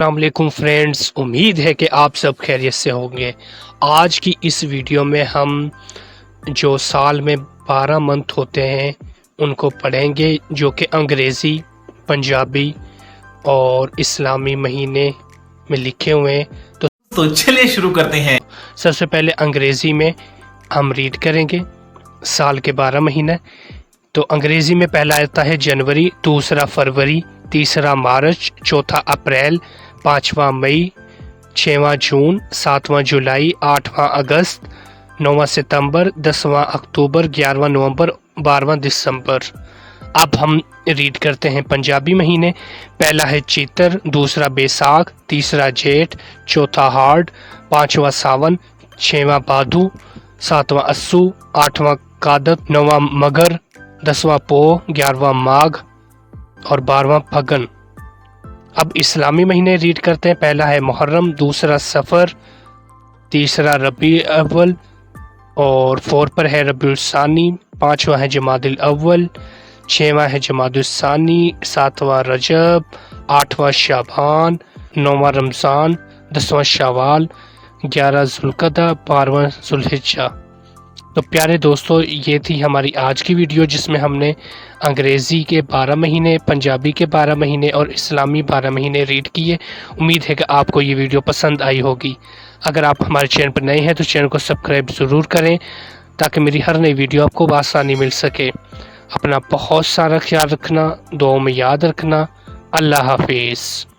السلام علیکم فرینڈز، امید ہے کہ آپ سب خیریت سے ہوں گے۔ آج کی اس ویڈیو میں ہم جو سال میں 12 منتھ ہوتے ہیں ان کو پڑھیں گے، جو کہ انگریزی، پنجابی اور اسلامی مہینے میں لکھے ہوئے ہیں۔ تو چلیے شروع کرتے ہیں۔ سب سے پہلے انگریزی میں ہم ریڈ کریں گے سال کے 12 مہینے۔ تو انگریزی میں پہلا آتا ہے جنوری، دوسرا فروری، تیسرا مارچ، چوتھا اپریل، پانچواں مئی، چھواں جون، ساتواں جولائی، آٹھواں اگست، نواں ستمبر، 10واں اکتوبر، 11واں نومبر، 12واں دسمبر۔ اب ہم ریڈ کرتے ہیں پنجابی مہینے۔ پہلا ہے چیتر، دوسرا بیساکھ، تیسرا جیٹھ، چوتھا ہارڈ، پانچواں ساون، چھواں بھادو، ساتواں اسو، آٹھواں کادت، نواں مگر، 10واں پو، 11واں ماگھ اور 12واں پھگن۔ اب اسلامی مہینے ریڈ کرتے ہیں۔ پہلا ہے محرم، دوسرا سفر، تیسرا ربیع اول اور 4 پر ہے ربیع الثانی، پانچواں ہے جمادی الاول، چھواں ہے جمادی الثانی، ساتواں رجب، آٹھواں شعبان، نواں رمضان، 10واں شوال، 11 ذوالقعدہ، 12واں ذوالحجہ۔ تو پیارے دوستو، یہ تھی ہماری آج کی ویڈیو جس میں ہم نے انگریزی کے 12 مہینے، پنجابی کے 12 مہینے اور اسلامی 12 مہینے ریڈ کیے۔ امید ہے کہ آپ کو یہ ویڈیو پسند آئی ہوگی۔ اگر آپ ہمارے چینل پر نئے ہیں تو چینل کو سبسکرائب ضرور کریں تاکہ میری ہر نئی ویڈیو آپ کو بآسانی مل سکے۔ اپنا بہت سارا خیال رکھنا، دعاؤں میں یاد رکھنا۔ اللہ حافظ۔